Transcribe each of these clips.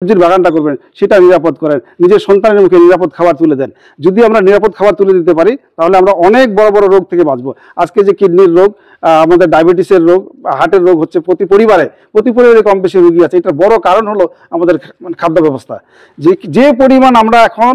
সবজির বাগানটা করবেন সেটা নিরাপদ করেন, নিজের সন্তানের মুখে নিরাপদ খাবার তুলে দেন। যদি আমরা নিরাপদ খাবার তুলে দিতে পারি তাহলে আমরা অনেক বড় বড় রোগ থেকে বাঁচবো। আজকে যে কিডনির রোগ, আমাদের ডায়াবেটিসের রোগ, হার্টের রোগ হচ্ছে প্রতি পরিবারে কম বেশি রোগী আছে। এটার বড় কারণ হলো আমাদের খাদ্য ব্যবস্থা। যে পরিমাণ আমরা এখন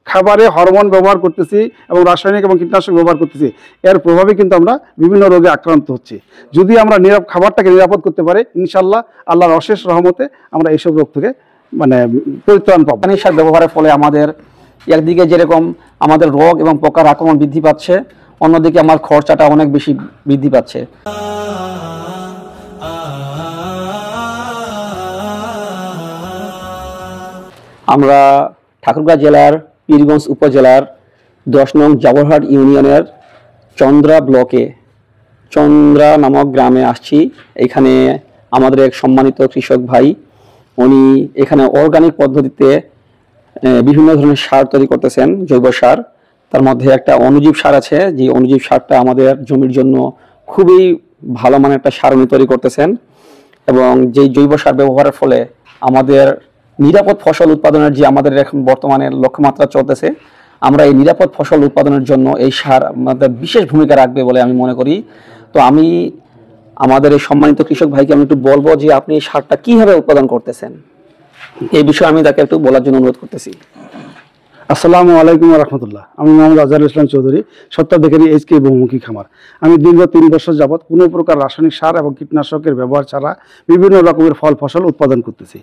খাবারে হরমোন ব্যবহার করতেছি এবং রাসায়নিক এবং কীটনাশক ব্যবহার করতেছি, এর প্রভাবে কিন্তু আমরা বিভিন্ন রোগে আক্রান্ত হচ্ছি। যদি আমরা খাবারটাকে নিরাপদ করতে পারি, ইনশাল্লাহ আল্লাহর অশেষ রহমতে আমরা এইসব রোগ থেকে পরিত্রাণ পাবো। রাসায়নিক সার ব্যবহারের ফলে আমাদের একদিকে যেরকম আমাদের রোগ এবং পোকার আক্রমণ বৃদ্ধি পাচ্ছে, অন্যদিকে আমার খরচাটা অনেক বেশি বৃদ্ধি পাচ্ছে। আমরা ঠাকুরগাঁও জেলার পীরগঞ্জ উপজেলার 10 নং জাবরহাট ইউনিয়নের চন্দ্রা ব্লকে চন্দ্রা নামক গ্রামে আসছি। এখানে আমাদের এক সম্মানিত কৃষক ভাই, উনি এখানে অর্গানিক পদ্ধতিতে বিভিন্ন ধরনের সার তৈরি করতেছেন, জৈব সার। তার মধ্যে একটা অণুজীব সার আছে, যে অণুজীব সারটা আমাদের জমির জন্য খুবই ভালো মানের একটা সার উনি তৈরি করতেছেন। এবং যেই জৈব সার ব্যবহারের ফলে আমাদের নিরাপদ ফসল উৎপাদনের যে আমাদের এখন বর্তমানে লক্ষ্যমাত্রা চলতেছে, আমরা এই নিরাপদ ফসল উৎপাদনের জন্য এই সার আমাদের বিশেষ ভূমিকা রাখবে বলে আমি মনে করি। তো আমি আমাদের এই সম্মানিত কৃষক ভাইকে আমি একটু বলবো যে আপনি এই সারটা কিভাবে উৎপাদন করতেছেন, এই বিষয়ে আমি তাকে একটু বলার জন্য অনুরোধ করতেছি। আসসালামু আলাইকুম রহমতুল্লাহ। আমি মোহাম্মদ আজহারুল ইসলাম চৌধুরী, সত্ত্বাধিকারী HK বহুমুখী খামার। আমি দীর্ঘ 3 বছর যাবৎ কোনো প্রকার রাসায়নিক সার এবং কীটনাশকের ব্যবহার ছাড়া বিভিন্ন রকমের ফল ফসল উৎপাদন করতেছি।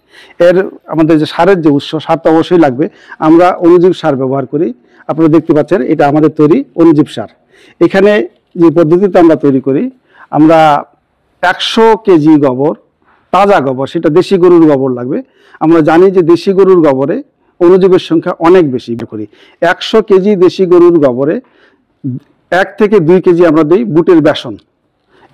আমাদের যে সারের যে উৎস, সার তো অবশ্যই লাগবে। আমরা অণুজীব সার ব্যবহার করি। আপনারা দেখতে পাচ্ছেন এটা আমাদের তৈরি অণুজীব সার। এখানে যে পদ্ধতিতে আমরা তৈরি করি, আমরা 100 কেজি গোবর, তাজা গোবর, সেটা দেশি গরুর গোবর লাগবে। আমরা জানি যে দেশি গরুর গোবরে অণুজীবের সংখ্যা অনেক বেশি করি। 100 কেজি দেশি গরুর গোবরে 1 থেকে 2 কেজি আমরা দিই বুটের বেসন,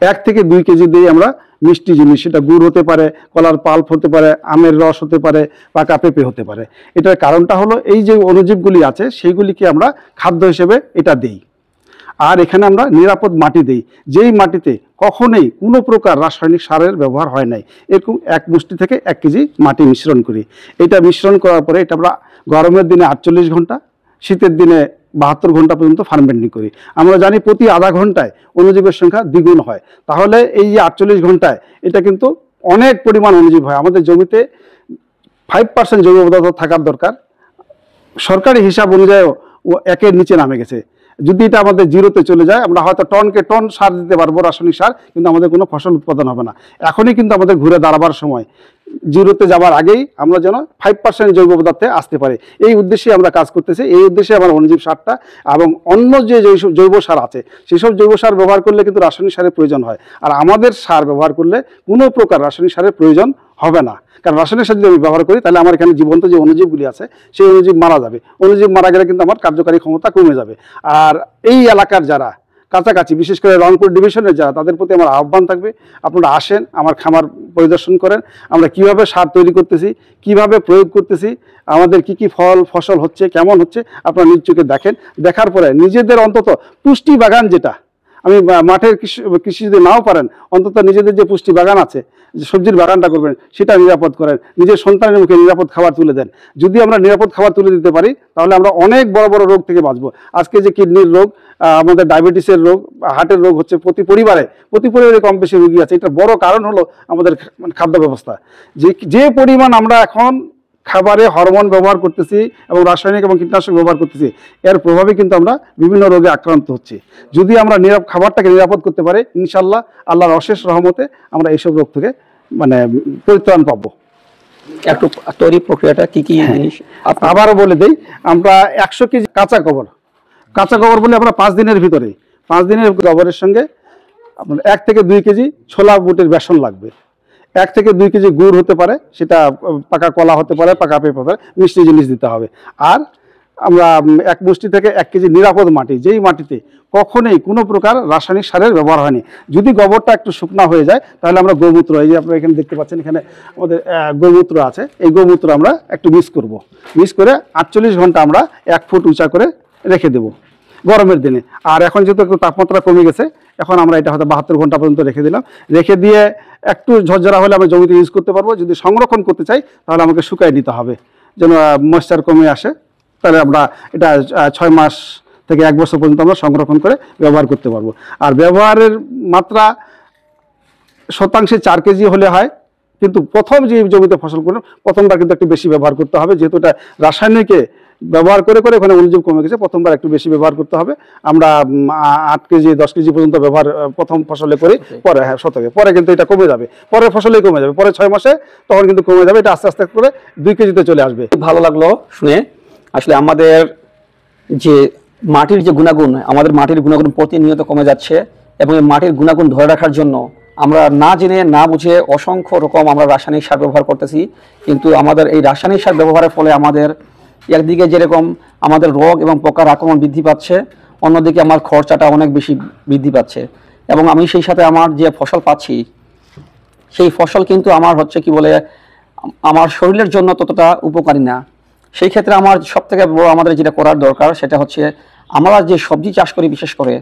1 থেকে 2 কেজি দিই আমরা মিষ্টি জিনিস, সেটা গুড় হতে পারে, কলার পাল্প হতে পারে, আমের রস হতে পারে, পাকা পেঁপে হতে পারে। এটার কারণটা হলো এই যে অণুজীবগুলি আছে সেইগুলিকে আমরা খাদ্য হিসেবে এটা দিই। আর এখানে আমরা নিরাপদ মাটি দিই, যেই মাটিতে কখনোই কোনো প্রকার রাসায়নিক সারের ব্যবহার হয় নাই। এরকম 1 মুষ্টি থেকে 1 কেজি মাটি মিশ্রণ করি। এটা মিশ্রণ করার পরে এটা আমরা গরমের দিনে 48 ঘন্টা, শীতের দিনে 72 ঘন্টা পর্যন্ত ফার্মেন্টিং করি। আমরা জানি প্রতি আধা ঘন্টায় অণুজীবের সংখ্যা দ্বিগুণ হয়। তাহলে এই যে 48 ঘন্টায় এটা কিন্তু অনেক পরিমাণ অণুজীব হয়। আমাদের জমিতে 5% জৈব পদার্থ থাকার দরকার। সরকারি হিসাব অনুযায়ীও 1-এর নিচে নামে গেছে। যদি এটা আমাদের 0-তে চলে যায়, আমরা হয়তো টনকে টন সার দিতে পারবো, রাসায়নিক সার, কিন্তু আমাদের কোনো ফসল উৎপাদন হবে না। এখনই কিন্তু আমাদের ঘুরে দাঁড়াবার সময়, 0-তে যাবার আগেই আমরা যেন 5% জৈব পদার্থে আসতে পারি, এই উদ্দেশ্যে আমরা কাজ করতেছি। এই উদ্দেশ্যে আমার অণুজীব সারটা এবং অন্য যে জৈব সার আছে সেসব জৈব সার ব্যবহার করলে কিন্তু রাসায়নিক সারের প্রয়োজন হয়। আর আমাদের সার ব্যবহার করলে কোনো প্রকার রাসায়নিক সারের প্রয়োজন হবে না। কারণ রাসায়নিক সার যদি আমি ব্যবহার করি তাহলে আমার এখানে জীবন্ত যে অণুজীবগুলি আছে সেই অণুজীব মারা যাবে। অণুজীব মারা গেলে কিন্তু আমার কার্যকারী ক্ষমতা কমে যাবে। আর এই এলাকার যারা কাছাকাছি, বিশেষ করে রংপুর ডিভিশনের যারা, তাদের প্রতি আমার আহ্বান থাকবে, আপনারা আসেন, আমার খামার পরিদর্শন করেন। আমরা কিভাবে সার তৈরি করতেছি, কিভাবে প্রয়োগ করতেছি, আমাদের কি কি ফল ফসল হচ্ছে, কেমন হচ্ছে, আপনারা নিজ চোখে দেখেন। দেখার পরে নিজেদের অন্তত পুষ্টি বাগান, যেটা আমি মাঠের কৃষি যদি নাও পারেন, অন্তত নিজেদের যে পুষ্টি বাগান আছে, যে সবজির বাগানটা করবেন সেটা নিরাপদ করেন, নিজের সন্তানের মুখে নিরাপদ খাবার তুলে দেন। যদি আমরা নিরাপদ খাবার তুলে দিতে পারি তাহলে আমরা অনেক বড় বড় রোগ থেকে বাঁচবো। আজকে যে কিডনির রোগ, আমাদের ডায়াবেটিসের রোগ, হার্টের রোগ হচ্ছে প্রতি পরিবারে কম বেশি রোগী আছে। এটার বড় কারণ হলো আমাদের খাদ্য ব্যবস্থা। যে পরিমাণ আমরা এখন খাবারে হরমোন ব্যবহার করতেছি এবং রাসায়নিক এবং কীটনাশক ব্যবহার করতেছি, এর প্রভাবে কিন্তু আমরা বিভিন্ন রোগে আক্রান্ত হচ্ছি। যদি আমরা খাবারটাকে নিরাপদ করতে পারি, ইনশাল্লাহ আল্লাহর অশেষ রহমতে আমরা এইসব রোগ থেকে পরিত্রাণ পাবো। একটু তৈরি প্রক্রিয়াটা কি কি জিনিস আবারও বলে দেই। আমরা 100 কেজি কাঁচা গোবর বলে আমরা 5 দিনের ভিতরে, 5 দিনের গোবরের সঙ্গে আপনার 1 থেকে 2 কেজি ছোলা বুটের বেসন লাগবে, 1 থেকে 2 কেজি গুড় হতে পারে, সেটা পাকা কলা হতে পারে, পাকা পেঁপে হতে পারে, মিষ্টি জিনিস দিতে হবে। আর আমরা 1 মুষ্টি থেকে 1 কেজি নিরাপদ মাটি, যেই মাটিতে কখনোই কোনো প্রকার রাসায়নিক সারের ব্যবহার হয়নি। যদি গোবরটা একটু শুকনা হয়ে যায় তাহলে আমরা গোমূত্র, এই যে আপনারা এখানে দেখতে পাচ্ছেন, এখানে আমাদের গোমূত্র আছে, এই গোমূত্র আমরা একটু মিক্স করব। মিক্স করে 48 ঘন্টা আমরা 1 ফুট উঁচা করে রেখে দেব গরমের দিনে। আর এখন যেহেতু একটু তাপমাত্রা কমে গেছে, এখন আমরা এটা হয়তো 72 ঘন্টা পর্যন্ত রেখে দিলাম। রেখে দিয়ে একটু ঝরঝরা হলে আমি জমিতে ইউজ করতে পারবো। যদি সংরক্ষণ করতে চাই তাহলে আমাকে শুকাই নিতে হবে, যেন ময়েশ্চার কমে আসে। তাহলে আমরা এটা 6 মাস থেকে 1 বছর পর্যন্ত আমরা সংরক্ষণ করে ব্যবহার করতে পারবো। আর ব্যবহারের মাত্রা শতাংশে 4 কেজি হলে হয়, কিন্তু প্রথম যে জমিতে ফসল করবেন প্রথমবার কিন্তু একটু বেশি ব্যবহার করতে হবে, যেহেতু এটা রাসায়নিকে ব্যবহার করে করে ওখানে অনুযোগ কমে গেছে, প্রথমবার একটু বেশি ব্যবহার করতে হবে। আমরা 8 কেজি 10 কেজি পর্যন্ত ব্যবহার প্রথম ফসলে করি, পরে হ্যাঁ শতকে, পরে কিন্তু এটা কমে যাবে, পরের ফসলেই কমে যাবে, পরে 6 মাসে তখন কিন্তু কমে যাবে, এটা আস্তে আস্তে করে 2 কেজিতে চলে আসবে। ভালো লাগলো শুনে। আসলে আমাদের যে মাটির যে গুণাগুণ, আমাদের মাটির গুণাগুণ প্রতিনিয়ত কমে যাচ্ছে, এবং এই মাটির গুণাগুণ ধরে রাখার জন্য আমরা না জেনে না বুঝে অসংখ্য রকম আমরা রাসায়নিক সার ব্যবহার করতেছি। কিন্তু আমাদের এই রাসায়নিক সার ব্যবহারের ফলে আমাদের একদিকে যেরকম আমাদের রোগ এবং পোকার আক্রমণ বৃদ্ধি পাচ্ছে, অন্যদিকে আমার খরচাটা অনেক বেশি বৃদ্ধি পাচ্ছে, এবং আমি সেই সাথে আমার যে ফসল পাচ্ছি সেই ফসল কিন্তু আমার হচ্ছে কি বলে আমার শরীরের জন্য ততটা উপকারী না। সেই ক্ষেত্রে আমার সবথেকে বড় আমাদের যেটা করার দরকার সেটা হচ্ছে আমরা যে সবজি চাষ করি, বিশেষ করে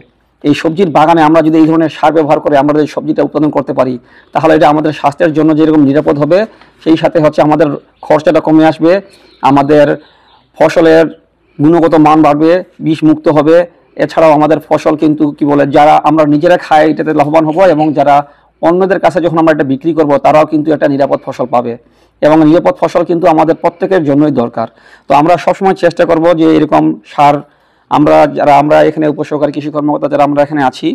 এই সবজির বাগানে আমরা যদি এই ধরনের সার ব্যবহার করে আমরা যদি সবজিটা উৎপাদন করতে পারি, তাহলে এটা আমাদের স্বাস্থ্যের জন্য যেরকম নিরাপদ হবে, সেই সাথে হচ্ছে আমাদের খরচাটা কমে আসবে, আমাদের ফসলের গুণগত মান বাড়বে, বিষ মুক্ত হবে। এছাড়াও আমাদের ফসল কিন্তু কি বলে যারা আমরা নিজেরা খাই এটাতে লাভবান হব, এবং যারা অন্যদের কাছে যখন আমরা এটা বিক্রি করব তারাও কিন্তু একটা নিরাপদ ফসল পাবে, এবং নিরাপদ ফসল কিন্তু আমাদের প্রত্যেকের জন্যই দরকার। তো আমরা সবসময় চেষ্টা করব যে এরকম সার আমরা এখানে উপসহকারী কৃষি কর্মকর্তা যারা আমরা এখানে আছি,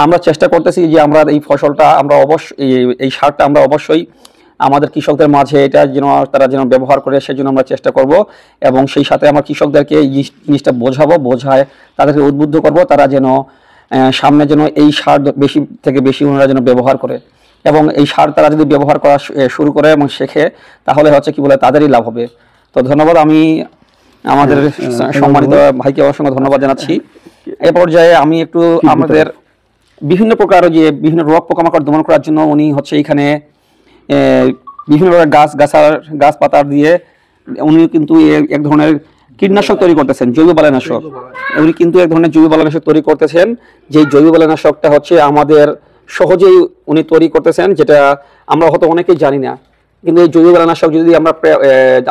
আমরা চেষ্টা করতেছি যে আমরা এই ফসলটা আমরা অবশ্যই এই সারটা আমরা অবশ্যই আমাদের কৃষকদের মাঝে এটা যেন তারা যেন ব্যবহার করে সেজন্য আমরা চেষ্টা করব, এবং সেই সাথে আমরা কৃষকদেরকে এই জিনিসটা বোঝায় তাদেরকে উদ্বুদ্ধ করব, তারা যেন সামনে যেন এই সার বেশি থেকে বেশি ওনারা যেন ব্যবহার করে, এবং এই সার তারা যদি ব্যবহার করা শুরু করে এবং শেখে তাহলে হচ্ছে কি বলে তাদেরই লাভ হবে। তো ধন্যবাদ, আমি আমাদের সম্মানিত ভাইকে অসংখ্য ধন্যবাদ জানাচ্ছি। এ পর্যায়ে আমি একটু আমাদের বিভিন্ন প্রকার যে বিভিন্ন রোগ পোকামাকড় দমন করার জন্য উনি হচ্ছে এখানে বিভিন্ন প্রকার গাছ পাতা দিয়ে উনি কিন্তু এক ধরনের কীটনাশক তৈরি করতেছেন, জৈব বালাইনাশক। উনি কিন্তু এক ধরনের জৈব বালাইনাশক তৈরি করতেছেন, যে জৈব বালাইনাশকটা হচ্ছে আমাদের সহজেই উনি তৈরি করতেছেন, যেটা আমরা হয়তো অনেকেই জানি না। কিন্তু এই জৈব বালাইনাশক যদি আমরা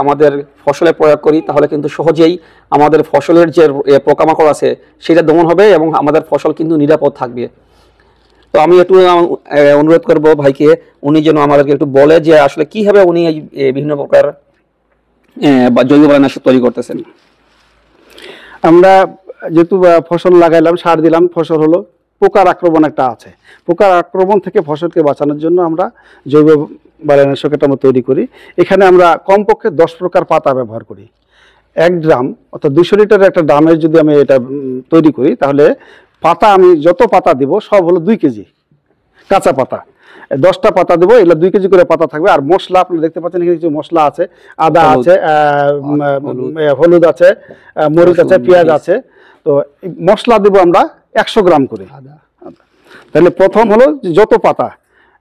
আমাদের ফসলে প্রয়োগ করি তাহলে কিন্তু সহজেই আমাদের ফসলের যে পোকামাকড় আছে সেটা দমন হবে, এবং আমাদের ফসল কিন্তু নিরাপদ থাকবে। তো আমি একটু অনুরোধ করব ভাইকে, উনি যেন আমাদেরকে একটু বলে যে আসলে কিভাবে উনি এই বিভিন্ন প্রকার জৈব বালাইনাশক তৈরি করতেছেন। আমরা যেহেতু ফসল লাগাইলাম, সার দিলাম, ফসল হলো, পোকার আক্রমণ একটা আছে, পোকার আক্রমণ থেকে ফসলকে বাঁচানোর জন্য আমরা জৈব বালাইনাশক আমরা তৈরি করি। এখানে আমরা কমপক্ষে 10 প্রকার পাতা ব্যবহার করি। 1 ড্রাম অর্থাৎ 200 লিটারের একটা ড্রামের যদি আমি এটা তৈরি করি, তাহলে পাতা আমি যত পাতা দিব সব হলো 2 কেজি কাঁচা পাতা। 10টা পাতা দেবো, এগুলো 2 কেজি করে পাতা থাকবে। আর মশলা আপনারা দেখতে পাচ্ছেন এখানে কিছু মশলা আছে, আদা আছে, হলুদ আছে, মরিচ আছে, পেঁয়াজ আছে। তো মশলা দেবো আমরা 100 গ্রাম করে। তাহলে প্রথম হলো যত পাতা,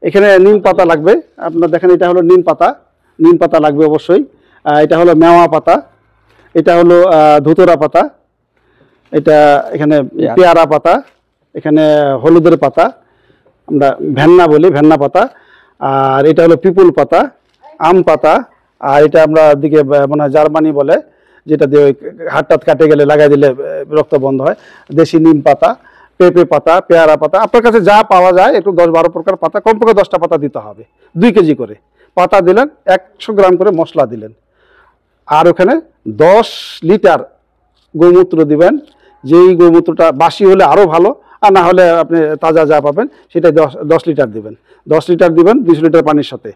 এখানে নিম পাতা লাগবে, আপনারা দেখেন এটা হলো নিম পাতা লাগবে অবশ্যই। এটা হলো মেওয়া পাতা, এটা হলো ধুতরা পাতা, এটা এখানে পেয়ারা পাতা, এখানে হলুদের পাতা, আমরা ভেন্না বলি, ভেন্না পাতা, আর এটা হলো পিপুল পাতা, আম পাতা, আর এটা আমরা দিকে মানে জার্মানি বলে, যেটা দিয়ে হাত কাটে গেলে লাগাই দিলে রক্ত বন্ধ হয়, দেশি নিম পাতা, পেঁপে পাতা, পেয়ারা পাতা। আপনার কাছে যা পাওয়া যায় একটু 10-12 প্রকার পাতা, কমপক্ষে 10টা পাতা দিতে হবে। 2 কেজি করে পাতা দিলেন, 100 গ্রাম করে মশলা দিলেন, আর ওখানে 10 লিটার গোমূত্র দিবেন। যেই গোমূত্রটা বাসি হলে আরও ভালো, আর না হলে আপনি তাজা যা পাবেন সেটা 10 লিটার দিবেন। 10 লিটার দিবেন 200 লিটার পানির সাথে,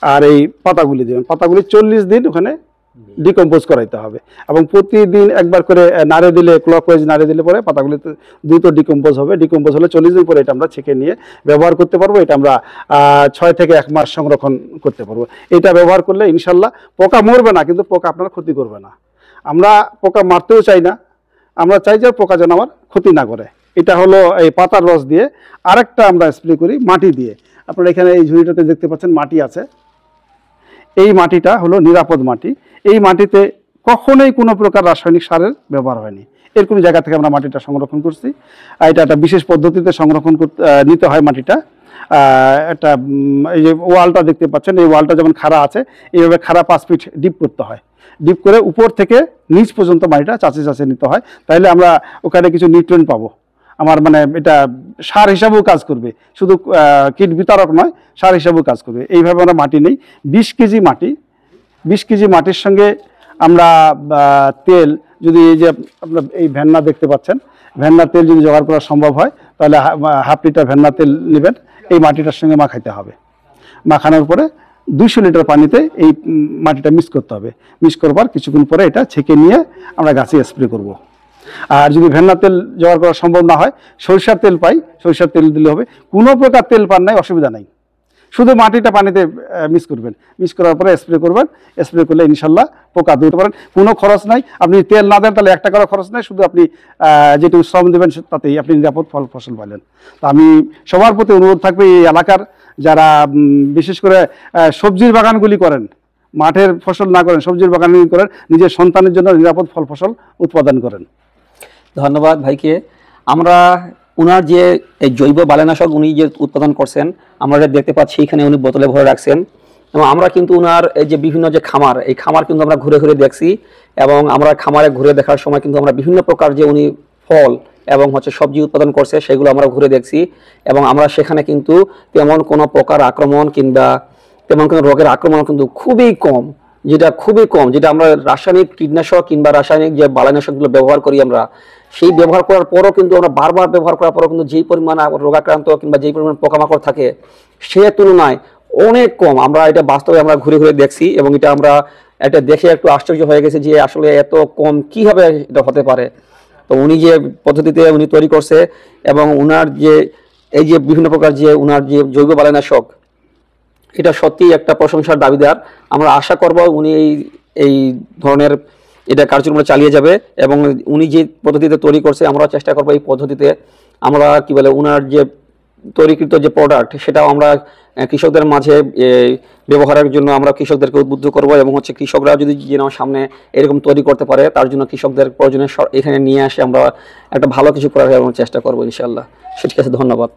আর এই পাতাগুলি দিবেন। পাতাগুলি 40 দিন ওখানে ডিকম্পোজ করাইতে হবে, এবং প্রতিদিন একবার করে নাড়ে দিলে, ক্লকওয়াইজ নাড়ে দিলে পরে পাতাগুলি দ্রুত ডিকম্পোজ হবে। ডিকম্পোজ হলে 40 দিন পরে এটা আমরা ছেঁকে নিয়ে ব্যবহার করতে পারবো। এটা আমরা 6 থেকে 1 মাস সংরক্ষণ করতে পারবো। এটা ব্যবহার করলে ইনশাল্লাহ পোকা মরবে না, কিন্তু পোকা আপনার ক্ষতি করবে না। আমরা পোকা মারতেও চাই না, আমরা চাই যে পোকা যেন আমার ক্ষতি না করে। এটা হলো এই পাতার রস দিয়ে। আরেকটা আমরা স্প্রে করি মাটি দিয়ে। আপনারা এখানে এই ঝুড়িটাতে দেখতে পাচ্ছেন মাটি আছে। এই মাটিটা হলো নিরাপদ মাটি। এই মাটিতে কখনোই কোনো প্রকার রাসায়নিক সারের ব্যবহার হয়নি। এরকম জায়গা থেকে আমরা মাটিটা সংরক্ষণ করছি। এটা একটা বিশেষ পদ্ধতিতে সংরক্ষণ নিতে হয় মাটিটা। একটা এই যে ওয়ালটা দেখতে পাচ্ছেন, এই ওয়ালটা যেমন খাড়া আছে এইভাবে খাড়া 5 ফিট ডিপ করতে হয়। ডিপ করে উপর থেকে নিচ পর্যন্ত মাটিটা চাচে চাচে নিতে হয়, তাহলে আমরা ওখানে কিছু নিউট্রিয়েন্ট পাবো। আমার মানে এটা সার হিসাবেও কাজ করবে, শুধু কীট বিতারক নয়, সার হিসাবেও কাজ করবে। এইভাবে আমরা মাটি নেই 20 কেজি মাটি। 20 কেজি মাটির সঙ্গে আমরা তেল, যদি এই যে আপনার এই ভেন্না দেখতে পাচ্ছেন, ভেন্না তেল যদি জোগাড় করা সম্ভব হয় তাহলে হাফ লিটার ভেন্না তেল নেবেন, এই মাটিটার সঙ্গে মাখাইতে হবে। মাখানোর পরে 200 লিটার পানিতে এই মাটিটা মিক্স করতে হবে। মিক্স করবার কিছুক্ষণ পরে এটা ছেঁকে নিয়ে আমরা গাছে স্প্রে করব। আর যদি ভেন্না তেল জোগাড় করা সম্ভব না হয়, সরিষার তেল পাই, সরিষার তেল দিলে হবে। কোনো প্রকার তেল পান নাই, অসুবিধা নাই, শুধু মাটিটা পানিতে মিক্স করবেন। মিক্স করার পরে স্প্রে করবেন। স্প্রে করলে ইনশাল্লাহ পোকা ধরতে পারেন, কোনো খরচ নাই। আপনি তেল না দেন তাহলে 1 টাকারও খরচ নাই, শুধু আপনি যেটুকু শ্রম দেবেন তাতেই আপনি নিরাপদ ফসল পাইলেন। তো আমি সবার প্রতি অনুরোধ থাকবে, এই এলাকার যারা বিশেষ করে সবজির বাগানগুলি করেন, মাঠের ফসল না করেন, সবজির বাগানগুলি করেন, নিজের সন্তানের জন্য নিরাপদ ফসল উৎপাদন করেন। ধন্যবাদ ভাইকে। আমরা উনার যে এই জৈব বালানাশক উনি যে উৎপাদন করছেন, আমরা দেখতে পাচ্ছি এখানে উনি বোতলে ভরে রাখছেন। এবং আমরা কিন্তু উনার এই যে বিভিন্ন যে খামার, এই খামার কিন্তু আমরা ঘুরে ঘুরে দেখছি। এবং আমরা খামারে ঘুরে দেখার সময় কিন্তু আমরা বিভিন্ন প্রকার যে উনি ফল এবং সবজি উৎপাদন করছে সেগুলো আমরা ঘুরে দেখছি। এবং আমরা সেখানে কিন্তু তেমন কোনো প্রকার আক্রমণ কিংবা তেমন কোনো রোগের আক্রমণ কিন্তু খুবই কম, যেটা আমরা রাসায়নিক কীটনাশক কিংবা রাসায়নিক যে বালানাশকগুলো ব্যবহার করি আমরা, সেই ব্যবহার করার পরও কিন্তু আমরা বারবার ব্যবহার করার পরও কিন্তু যেই পরিমাণ রোগাক্রান্ত কিংবা যেই পরিমাণ পোকামাকড় থাকে সে তুলনায় অনেক কম। আমরা এটা বাস্তবে আমরা ঘুরে ঘুরে দেখছি এবং এটা দেখে একটু আশ্চর্য হয়ে গেছে যে আসলে এত কম কিভাবে এটা হতে পারে। তো উনি যে পদ্ধতিতে উনি তৈরি করছে এবং উনার যে এই যে বিভিন্ন প্রকার যে উনার যে জৈব বালানাশক, এটা সত্যিই একটা প্রশংসার দাবিদার। আমরা আশা করব উনি এই ধরনের এটা কার্যক্রম চালিয়ে যাবে এবং উনি যে পদ্ধতিতে তৈরি করছে আমরা চেষ্টা করব এই পদ্ধতিতে আমরা উনার যে তৈরিকৃত যে প্রোডাক্ট সেটাও আমরা কৃষকদের মাঝে ব্যবহারের জন্য আমরা কৃষকদেরকে উদ্বুদ্ধ করব এবং কৃষকরা যদি যেন সামনে এরকম তৈরি করতে পারে তার জন্য কৃষকদের প্রয়োজনে এখানে নিয়ে আসে আমরা একটা ভালো কিছু করার চেষ্টা করবো ইনশাআল্লাহ। ঠিক আছে, ধন্যবাদ।